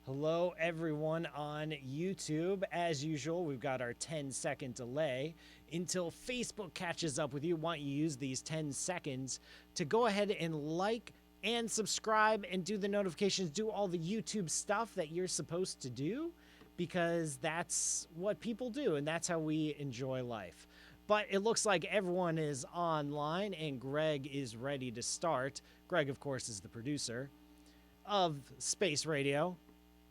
Hello, everyone on YouTube. As usual, we've got our 10-second delay until Facebook catches up with you. Want you to use these 10 seconds to go ahead and like and subscribe and do the notifications, do all the YouTube stuff that you're supposed to do, because that's what people do and that's how we enjoy life. But it looks like everyone is online and Greg is ready to start. Greg, of course, is the producer of Space Radio.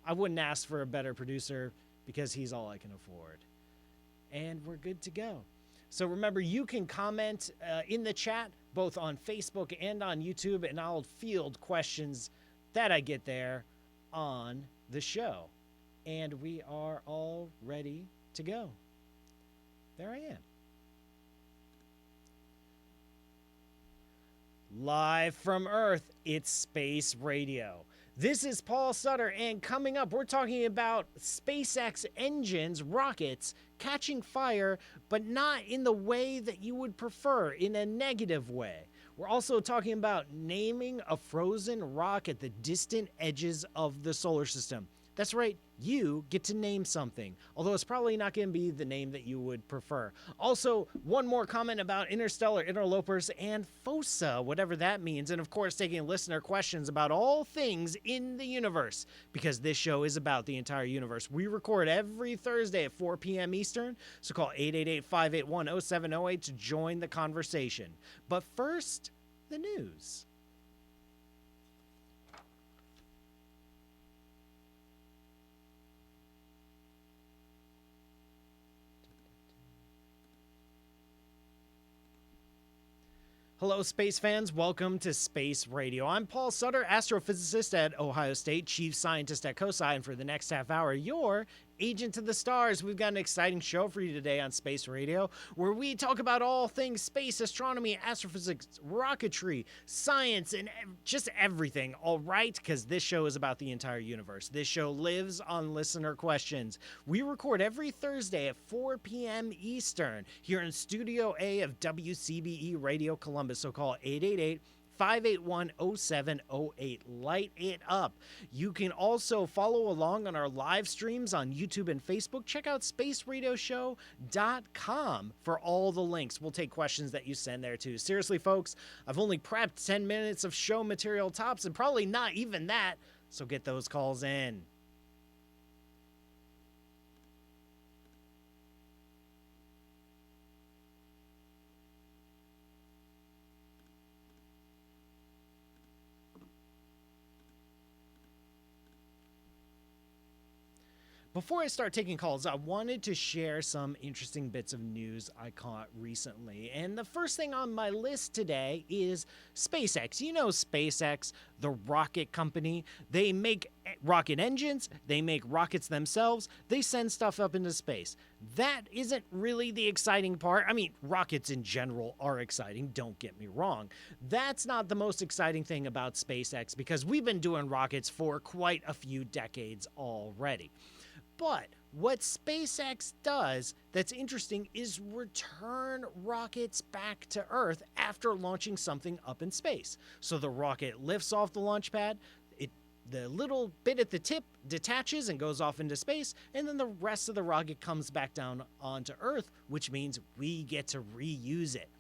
I wouldn't ask for a better producer because he's all I can afford. And we're good to go. So remember, you can comment in the chat, both on Facebook and on YouTube, and I'll field questions that I get there on the show. And we are all ready to go. There I am. Live from Earth, it's Space Radio. This is Paul Sutter, and coming up, we're talking about SpaceX engines, rockets, catching fire, but not in the way that you would prefer, in a negative way. We're also talking about naming a frozen rock at the distant edges of the solar system. That's right, you get to name something, although it's probably not going to be the name that you would prefer. Also, one more comment about interstellar interlopers and FOSA, whatever that means, and of course taking listener questions about all things in the universe, because this show is about the entire universe. We record every Thursday at 4 p.m. Eastern, so call 888-581-0708 to join the conversation. But first, the news. Hello, space fans. Welcome to Space Radio. I'm Paul Sutter, astrophysicist at Ohio State, chief scientist at COSI, and for the next half hour, your agent to the stars. We've got an exciting show for you today on Space Radio, where we talk about all things space, astronomy, astrophysics, rocketry, science, and just everything, all right? Because this show is about the entire universe. This show lives on listener questions. We record every Thursday at 4 p.m. Eastern here in Studio A of WCBE Radio Columbus, so call 888-581-0708. Light it up. You can also follow along on our live streams on YouTube and Facebook. Check out spaceradioshow.com for all the links. We'll take questions that you send there too. Seriously, folks, I've only prepped 10 minutes of show material tops, and probably not even that, so get those calls in. Before I start taking calls, I wanted to share some interesting bits of news I caught recently. And the first thing on my list today is SpaceX. You know SpaceX, the rocket company. They make rocket engines, they make rockets themselves, they send stuff up into space. That isn't really the exciting part. I mean, rockets in general are exciting, don't get me wrong. That's not the most exciting thing about SpaceX, because we've been doing rockets for quite a few decades already. But what SpaceX does that's interesting is return rockets back to Earth after launching something up in space. So the rocket lifts off the launch pad, the little bit at the tip detaches and goes off into space, and then the rest of the rocket comes back down onto Earth, which means we get to reuse it.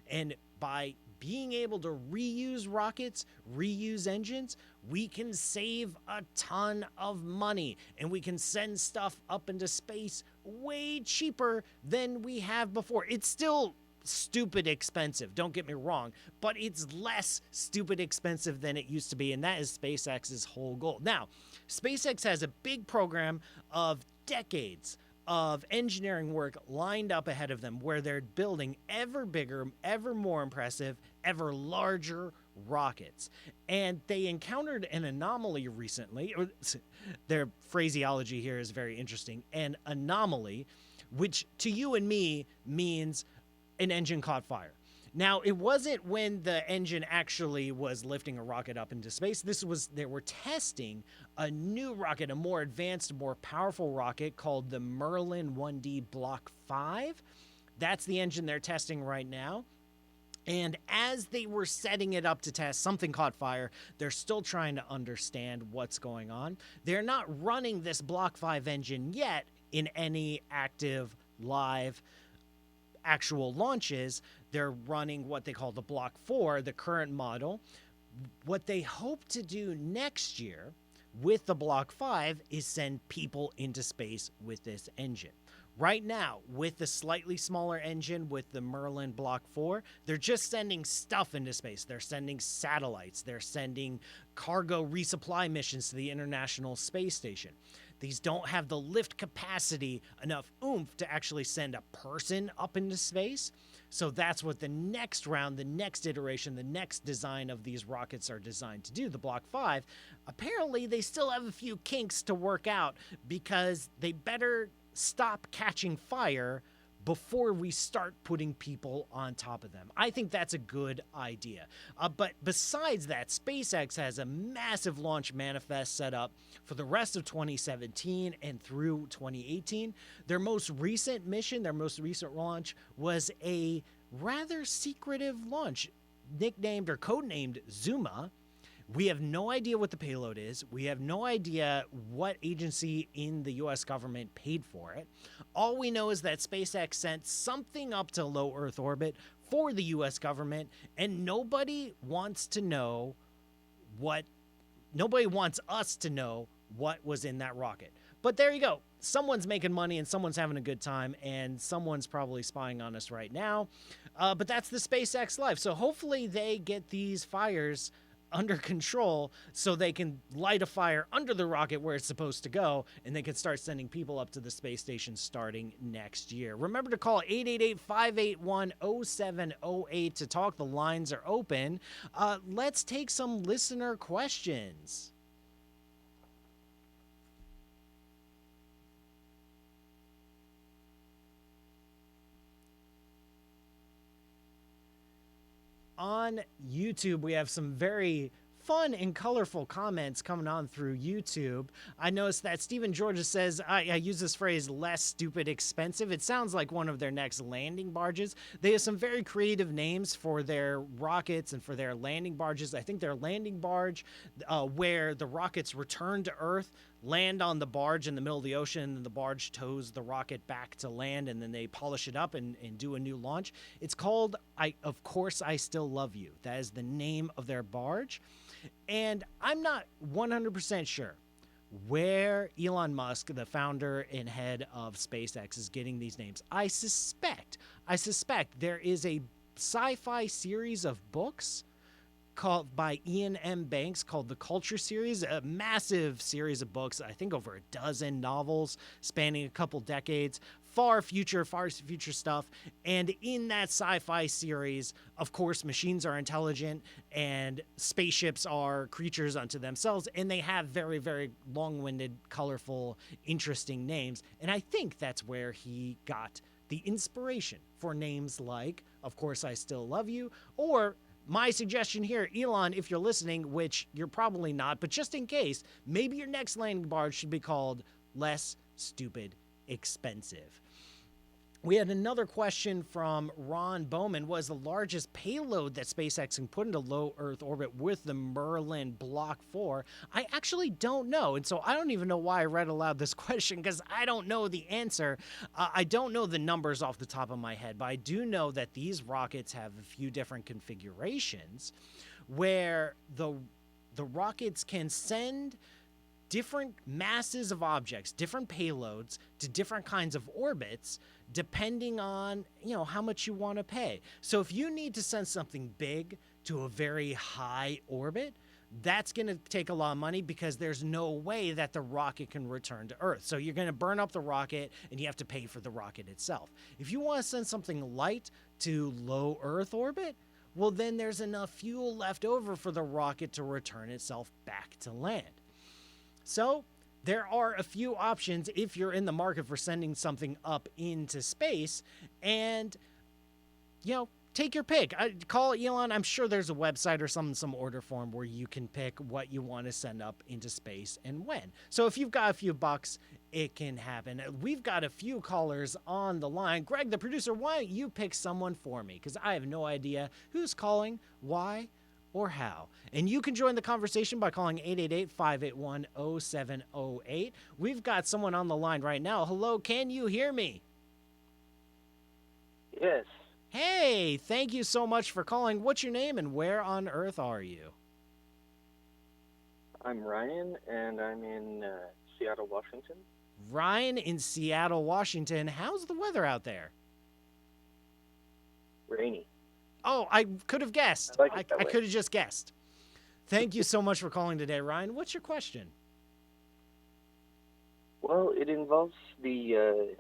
And by being able to reuse rockets, reuse engines, we can save a ton of money, and we can send stuff up into space way cheaper than we have before. It's still stupid expensive, don't get me wrong, but it's less stupid expensive than it used to be, and that is SpaceX's whole goal. Now, SpaceX has a big program of decades of engineering work lined up ahead of them, where they're building ever bigger, ever more impressive, ever larger rockets. And they encountered an anomaly recently. Their phraseology here is very interesting. An anomaly, which to you and me means an engine caught fire. Now, it wasn't when the engine actually was lifting a rocket up into space. They were testing a new rocket, a more advanced, more powerful rocket called the Merlin 1D Block 5. That's the engine they're testing right now. And as they were setting it up to test, something caught fire. They're still trying to understand what's going on. They're not running this Block 5 engine yet in any active, live, actual launches. They're running what they call the Block 4, the current model. What they hope to do next year with the Block 5 is send people into space with this engine. Right now, with the slightly smaller engine, with the Merlin Block 4, they're just sending stuff into space. They're sending satellites. They're sending cargo resupply missions to the International Space Station. These don't have the lift capacity, enough oomph to actually send a person up into space. So that's what the next round, the next iteration, the next design of these rockets are designed to do, the Block 5. Apparently, they still have a few kinks to work out because they better stop catching fire before we start putting people on top of them. I think that's a good idea. But besides that, SpaceX has a massive launch manifest set up for the rest of 2017 and through 2018. Their most recent mission, their most recent launch, was a rather secretive launch, nicknamed or codenamed Zuma. We have no idea what the payload is. We have no idea what agency in the US government paid for it. All we know is that SpaceX sent something up to low Earth orbit for the US government, and nobody wants us to know what was in that rocket. But there you go. Someone's making money and someone's having a good time, and someone's probably spying on us right now. But that's the SpaceX life. So hopefully they get these fires under control so they can light a fire under the rocket where it's supposed to go, and they can start sending people up to the space station starting next year. Remember to call 888-581-0708 to talk. The lines are open. Let's take some listener questions. On YouTube, we have some very fun and colorful comments coming on through YouTube. I noticed that Stephen Georgia says, I use this phrase, less stupid expensive. It sounds like one of their next landing barges. They have some very creative names for their rockets and for their landing barges. I think their landing barge, where the rockets return to Earth, land on the barge in the middle of the ocean, and the barge tows the rocket back to land, and then they polish it up and do a new launch. It's called, Of Course I Still Love You. That is the name of their barge. And I'm not 100% sure where Elon Musk, the founder and head of SpaceX, is getting these names. I suspect there is a sci-fi series of books called by Ian M. Banks called the Culture Series, a massive series of books, I think over a dozen novels spanning a couple decades, far future stuff. And in that sci-fi series, of course, machines are intelligent and spaceships are creatures unto themselves, and they have very, very long-winded, colorful, interesting names. And I think that's where he got the inspiration for names like Of Course I Still Love You, or my suggestion here, Elon, if you're listening, which you're probably not, but just in case, maybe your next landing barge should be called Less Stupid Expensive. We had another question from Ron Bowman. Was the largest payload that SpaceX can put into low Earth orbit with the Merlin Block 4? I actually don't know. And so I don't even know why I read aloud this question, because I don't know the answer. I don't know the numbers off the top of my head, but I do know that these rockets have a few different configurations where the rockets can send different masses of objects, different payloads to different kinds of orbits, depending on, how much you want to pay. So if you need to send something big to a very high orbit, that's going to take a lot of money because there's no way that the rocket can return to Earth. So you're going to burn up the rocket and you have to pay for the rocket itself. If you want to send something light to low Earth orbit, well, then there's enough fuel left over for the rocket to return itself back to land. So there are a few options if you're in the market for sending something up into space. And, take your pick. Call Elon. I'm sure there's a website or some order form where you can pick what you want to send up into space and when. So if you've got a few bucks, it can happen. We've got a few callers on the line. Greg, the producer, why don't you pick someone for me? Because I have no idea who's calling, why, or how. And you can join the conversation by calling 888-581-0708. We've got someone on the line right now. Hello, can you hear me? Yes. Hey, thank you so much for calling. What's your name and where on earth are you? I'm Ryan, and I'm in Seattle, Washington. Ryan in Seattle, Washington. How's the weather out there? Rainy. Oh, I could have guessed. I could have just guessed. Thank you so much for calling today, Ryan. What's your question? Well, it involves the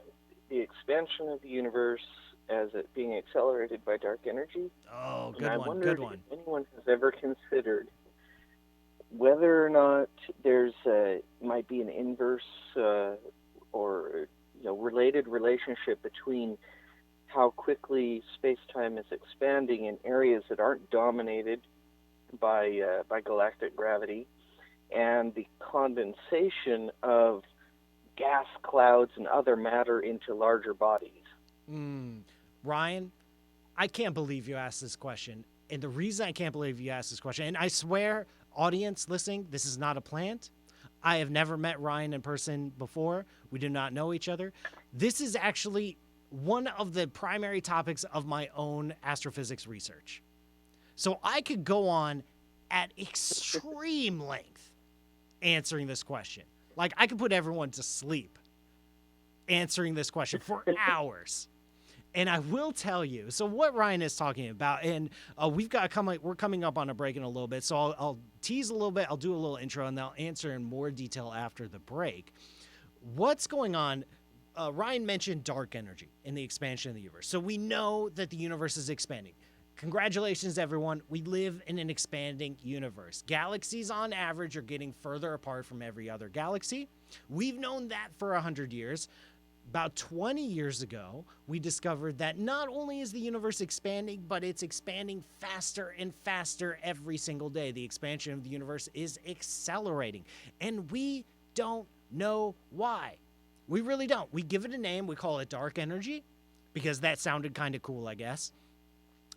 expansion of the universe as it being accelerated by dark energy. Oh, and I wondered good one. if anyone has ever considered whether or not there's might be an inverse or related relationship between how quickly space-time is expanding in areas that aren't dominated by galactic gravity and the condensation of gas clouds and other matter into larger bodies. Ryan, I can't believe you asked this question. And the reason I can't believe you asked this question, and I swear, audience listening, this is not a plant. I have never met Ryan in person before. We do not know each other. This is actually one of the primary topics of my own astrophysics research. So I could go on at extreme length answering this question. Like, I could put everyone to sleep answering this question for hours. And I will tell you, so what Ryan is talking about, and we're coming up on a break in a little bit, so I'll tease a little bit, I'll do a little intro, and I'll answer in more detail after the break. What's going on? Ryan mentioned dark energy and the expansion of the universe. So we know that the universe is expanding. Congratulations, everyone. We live in an expanding universe. Galaxies, on average, are getting further apart from every other galaxy. We've known that for 100 years. About 20 years ago, we discovered that not only is the universe expanding, but it's expanding faster and faster every single day. The expansion of the universe is accelerating, and we don't know why. We really don't. We give it a name. We call it dark energy because that sounded kind of cool, I guess.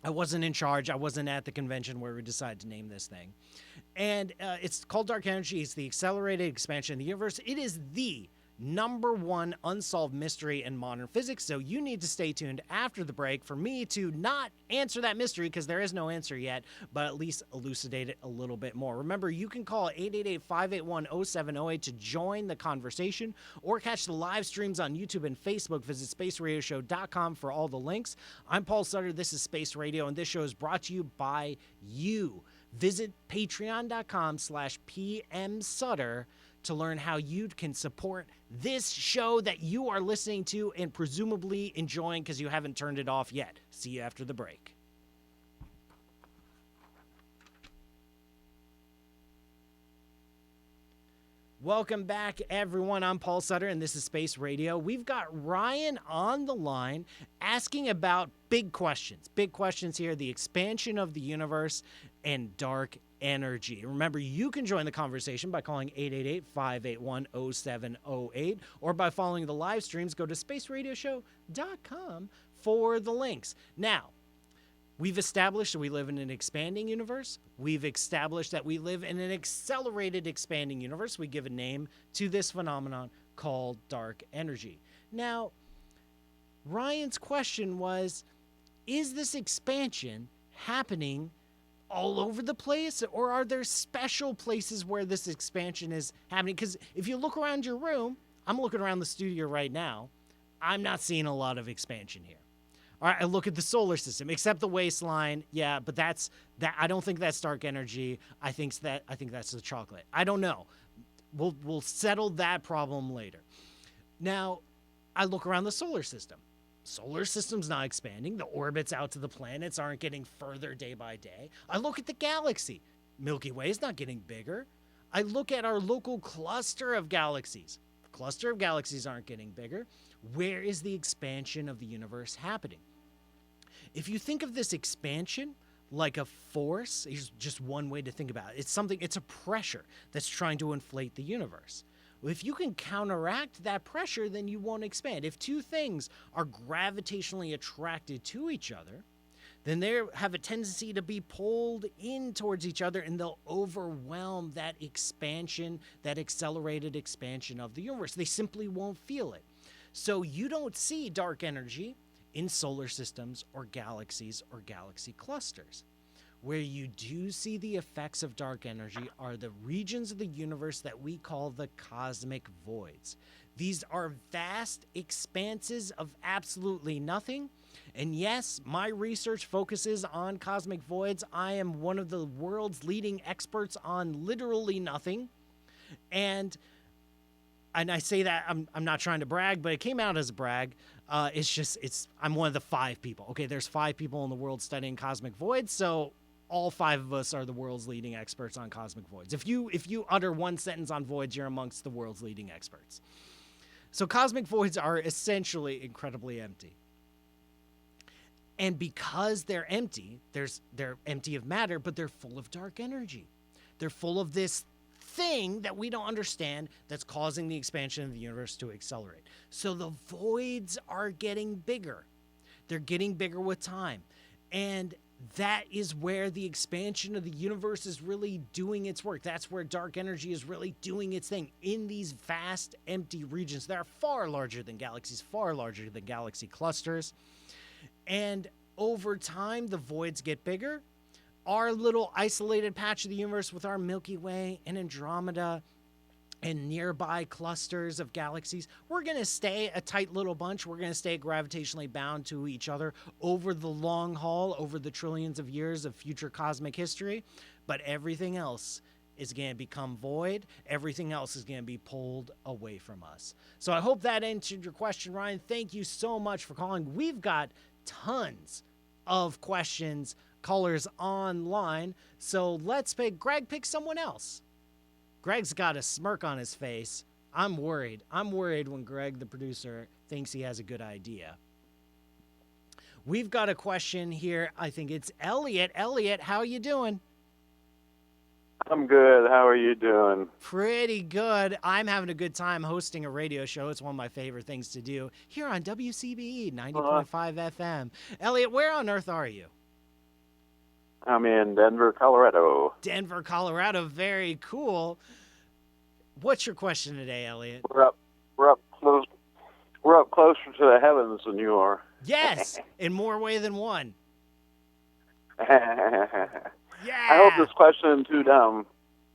I wasn't in charge. I wasn't at the convention where we decided to name this thing. And it's called dark energy. It's the accelerated expansion of the universe. It is the number one unsolved mystery in modern physics. So you need to stay tuned after the break for me to not answer that mystery because there is no answer yet, but at least elucidate it a little bit more. Remember, you can call 888-581-0708 to join the conversation or catch the live streams on YouTube and Facebook. Visit spaceradioshow.com for all the links. I'm Paul Sutter. This is Space Radio, and this show is brought to you by you. Visit patreon.com/PMSutter to learn how you can support this show that you are listening to and presumably enjoying because you haven't turned it off yet. See you after the break. Welcome back, everyone. I'm Paul Sutter, and this is Space Radio. We've got Ryan on the line asking about big questions. Big questions here, the expansion of the universe and dark energy. Remember, you can join the conversation by calling 888-581-0708 or by following the live streams. Go to spaceradioshow.com for the links. Now, we've established that we live in an expanding universe. We've established that we live in an accelerated expanding universe. We give a name to this phenomenon called dark energy. Now, Ryan's question was, is this expansion happening all over the place, or are there special places where this expansion is happening? Because if you look around your room, I'm looking around the studio right now, I'm not seeing a lot of expansion here. All right, I look at the solar system, except the waistline. Yeah, but that's that. I don't think that's dark energy. I think that's the chocolate. I don't know. We'll settle that problem later. Now, I look around the solar system. Solar system's not expanding. The orbits out to the planets aren't getting further day by day. I look at the galaxy. Milky Way is not getting bigger. I look at our local cluster of galaxies. The cluster of galaxies aren't getting bigger. Where is the expansion of the universe happening? If you think of this expansion like a force, is just one way to think about it. It's a pressure that's trying to inflate the universe. Well, if you can counteract that pressure, then you won't expand. If two things are gravitationally attracted to each other, then they have a tendency to be pulled in towards each other, and they'll overwhelm that expansion, that accelerated expansion of the universe. They simply won't feel it. So you don't see dark energy in solar systems or galaxies or galaxy clusters. Where you do see the effects of dark energy are the regions of the universe that we call the cosmic voids. These are vast expanses of absolutely nothing. And yes, my research focuses on cosmic voids. I am one of the world's leading experts on literally nothing. And I say that I'm not trying to brag, but it came out as a brag. I'm one of the 5 people. Okay, there's 5 people in the world studying cosmic voids, so all 5 of us are the world's leading experts on cosmic voids. If you utter one sentence on voids, you're amongst the world's leading experts. So cosmic voids are essentially incredibly empty. And because they're empty, they're empty of matter, but they're full of dark energy. They're full of this thing that we don't understand that's causing the expansion of the universe to accelerate. So the voids are getting bigger. They're getting bigger with time. And that is where the expansion of the universe is really doing its work. That's where dark energy is really doing its thing in these vast empty regions that are far larger than galaxies, far larger than galaxy clusters. And over time, the voids get bigger. Our little isolated patch of the universe with our Milky Way and Andromeda and nearby clusters of galaxies, we're going to stay a tight little bunch. We're going to stay gravitationally bound to each other over the long haul, over the trillions of years of future cosmic history. But everything else is going to become void. Everything else is going to be pulled away from us. So I hope that answered your question, Ryan. Thank you so much for calling. We've got tons of questions, callers online. So let's pick someone else. Greg's got a smirk on his face. I'm worried. I'm worried when Greg, the producer, thinks he has a good idea. We've got a question here. I think it's Elliott. Elliott, how you doing? I'm good. How are you doing? Pretty good. I'm having a good time hosting a radio show. It's one of my favorite things to do here on WCBE 90.5 FM. Elliott, where on earth are you? I'm in Denver, Colorado. Denver, Colorado. Very cool. What's your question today, Elliott? We're up closer to the heavens than you are. Yes, in more ways than one. Yeah. I hope this question isn't too dumb.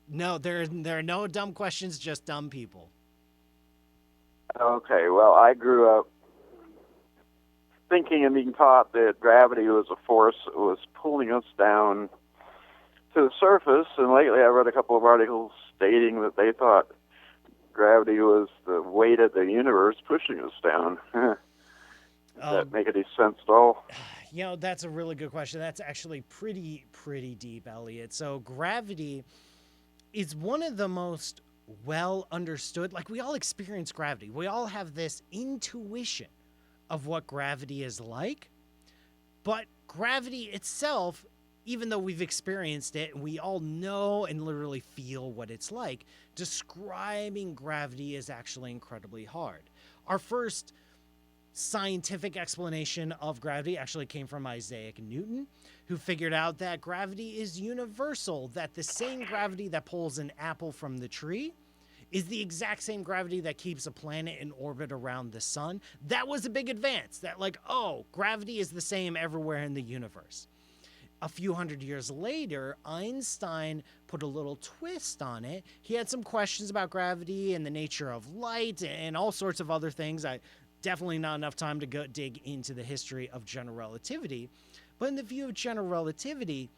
No, there are no dumb questions, just dumb people. Okay, well, I grew up thinking and being taught that gravity was a force that was pulling us down to the surface, and lately I read a couple of articles stating that they thought gravity was the weight of the universe pushing us down. Does that make any sense at all? You know, that's a really good question. That's actually pretty deep, Elliott. So gravity is one of the most well understood. Like, we all experience gravity. We all have this intuition of what gravity is like. But gravity itself, even though we've experienced it, and we all know and literally feel what it's like, describing gravity is actually incredibly hard. Our first scientific explanation of gravity actually came from Isaac Newton, who figured out that gravity is universal, that the same gravity that pulls an apple from the tree is the exact same gravity that keeps a planet in orbit around the sun. That was a big advance, that gravity is the same everywhere in the universe. A few hundred years later, Einstein put a little twist on it. He had some questions about gravity and the nature of light and all sorts of other things. Definitely not enough time to go dig into the history of general relativity. But in the view of general relativity,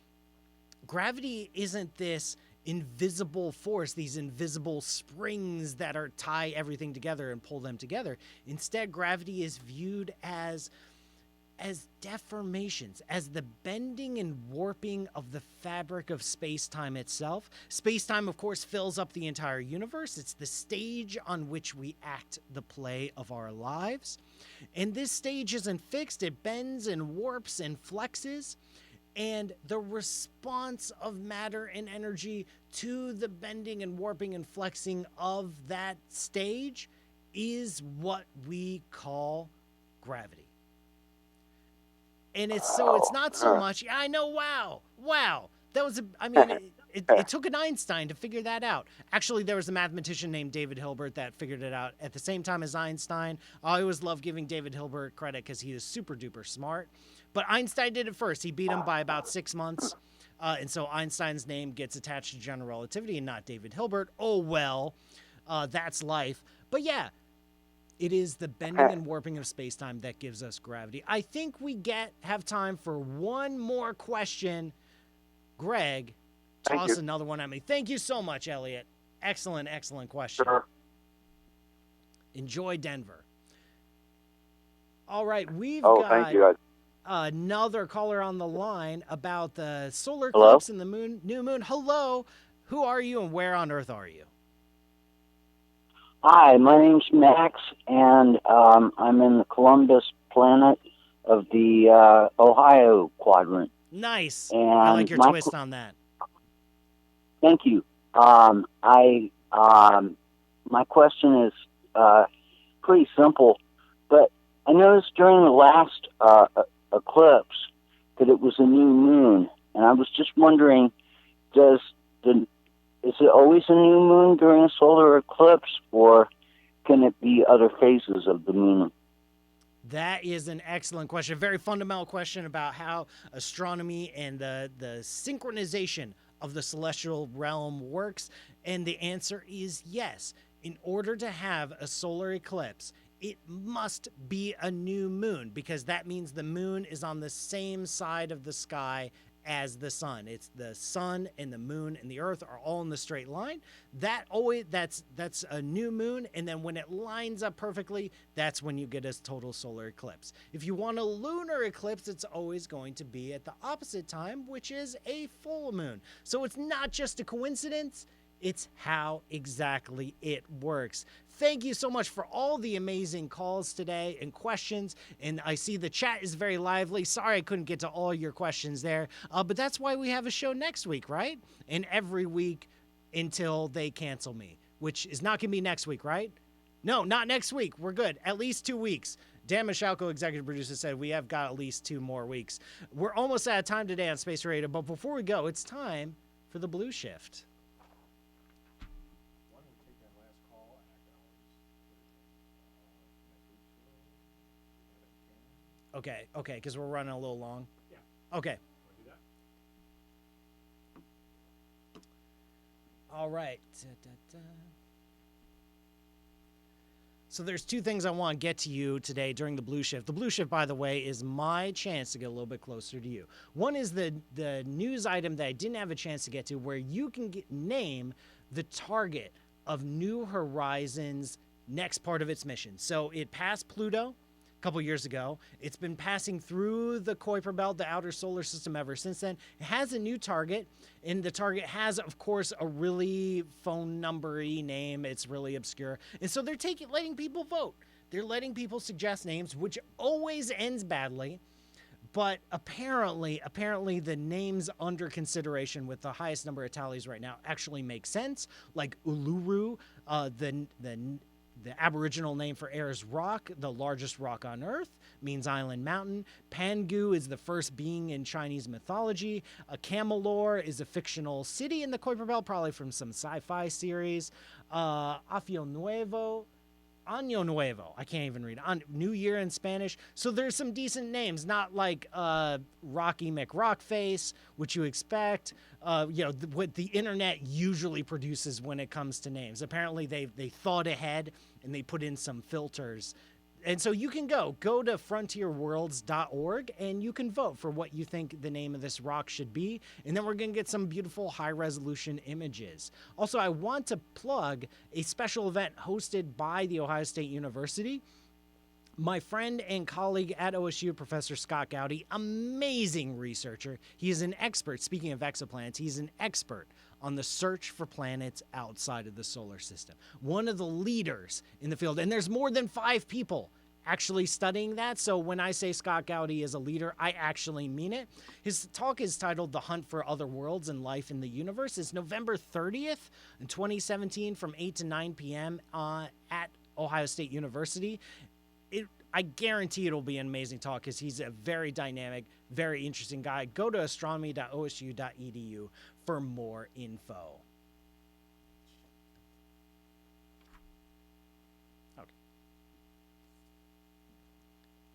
gravity isn't this invisible force, these invisible springs that tie everything together and pull them together. Instead, gravity is viewed as as deformations, as the bending and warping of the fabric of space-time itself. Space-time, of course, fills up the entire universe. It's the stage on which we act the play of our lives. And this stage isn't fixed. It bends and warps and flexes. And the response of matter and energy to the bending and warping and flexing of that stage is what we call gravity. And it's not so much, I know, wow. That was, it took an Einstein to figure that out. Actually, there was a mathematician named David Hilbert that figured it out at the same time as Einstein. I always love giving David Hilbert credit because he is super duper smart. But Einstein did it first. He beat him by about 6 months. And so Einstein's name gets attached to general relativity and not David Hilbert. Oh, well, that's life. But yeah, it is the bending and warping of space-time that gives us gravity. I think we have time for one more question. Greg, toss another one at me. Thank you so much, Elliott. Excellent question. Sure. Enjoy Denver. All right, we've got thank you. Another caller on the line about the solar Hello? eclipse and the new moon. Hello, who are you and where on Earth are you? Hi, my name's Max, and I'm in the Columbus planet of the Ohio quadrant. Nice. And I like your twist on that. Thank you. My question is pretty simple, but I noticed during the last eclipse that it was a new moon, and I was just wondering, is it always a new moon during a solar eclipse, or can it be other phases of the moon? That is an excellent question. A very fundamental question about how astronomy and the synchronization of the celestial realm works. And the answer is yes. In order to have a solar eclipse, it must be a new moon, because that means the moon is on the same side of the sky as the sun. It's the sun and the moon and the earth are all in the straight line. That's a new moon, and then when it lines up perfectly, that's when you get a total solar eclipse. If you want a lunar eclipse, it's always going to be at the opposite time, which is a full moon. So it's not just a coincidence, it's how exactly it works. Thank you so much for all the amazing calls today and questions. And I see the chat is very lively. Sorry I couldn't get to all your questions there. But that's why we have a show next week, right? And every week until they cancel me, which is not going to be next week, right? No, not next week. We're good. At least 2 weeks. Dan Michalko, executive producer, said we have got at least 2 more weeks. We're almost out of time today on Space Radio. But before we go, it's time for the Blue Shift. Okay, because we're running a little long. Yeah. Okay. Do that? All right. So there's 2 things I want to get to you today during the Blue Shift. The Blue Shift, by the way, is my chance to get a little bit closer to you. One is the news item that I didn't have a chance to get to, where you can name the target of New Horizons' next part of its mission. So it passed Pluto couple years ago. It's been passing through the Kuiper Belt, the outer solar system, ever since then. It has a new target, and the target has, of course, a really phone number-y name. It's really obscure. And so they're letting people vote. They're letting people suggest names, which always ends badly. But apparently the names under consideration with the highest number of tallies right now actually make sense. Like Uluru, the Aboriginal name for Ayers Rock, the largest rock on Earth, means island mountain. Pangu is the first being in Chinese mythology. Camelor is a fictional city in the Kuiper Belt, probably from some sci-fi series. Año Nuevo, I can't even read. New Year in Spanish. So there's some decent names, not like Rocky McRockface, which you expect. What the internet usually produces when it comes to names. Apparently they thought ahead and they put in some filters. And so you can go to frontierworlds.org and you can vote for what you think the name of this rock should be. And then we're going to get some beautiful high-resolution images. Also, I want to plug a special event hosted by The Ohio State University. My friend and colleague at OSU, Professor Scott Gowdy, amazing researcher. He is an expert, speaking of exoplanets, he's an expert on the search for planets outside of the solar system. One of the leaders in the field, and there's more than 5 people actually studying that. So when I say Scott Gowdy is a leader, I actually mean it. His talk is titled The Hunt for Other Worlds and Life in the Universe. It's November 30th in 2017 from 8 to 9 p.m. At Ohio State University. I guarantee it'll be an amazing talk because he's a very dynamic, very interesting guy. Go to astronomy.osu.edu for more info. Okay.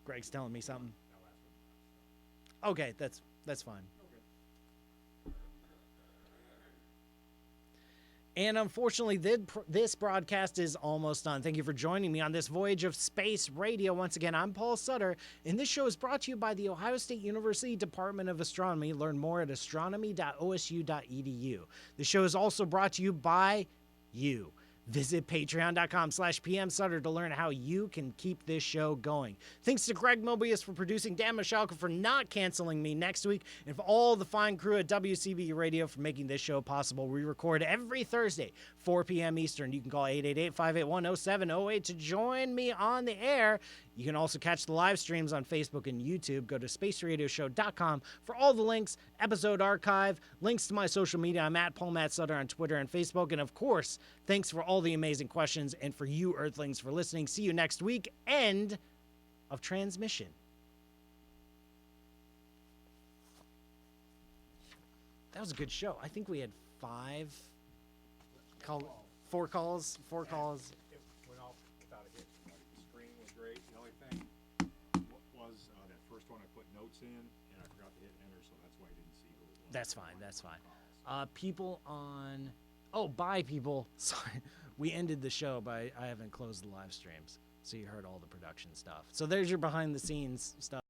Greg's telling me something. Okay, that's fine. And unfortunately, this broadcast is almost done. Thank you for joining me on this voyage of space radio. Once again, I'm Paul Sutter, and this show is brought to you by the Ohio State University Department of Astronomy. Learn more at astronomy.osu.edu. The show is also brought to you by you. Visit patreon.com/PM Sutter to learn how you can keep this show going. Thanks to Greg Moebius for producing, Dan Michalka for not canceling me next week, and for all the fine crew at WCBE Radio for making this show possible. We record every Thursday, 4 p.m. Eastern. You can call 888-581-0708 to join me on the air. You can also catch the live streams on Facebook and YouTube. Go to spaceradioshow.com for all the links, episode archive, links to my social media. I'm at Paul Matt Sutter on Twitter and Facebook. And of course, thanks for all the amazing questions and for you Earthlings for listening. See you next week. End of transmission. That was a good show. I think we had 4 calls. That's fine. People on... Oh, bye, people. Sorry. We ended the show, but I haven't closed the live streams. So you heard all the production stuff. So there's your behind-the-scenes stuff.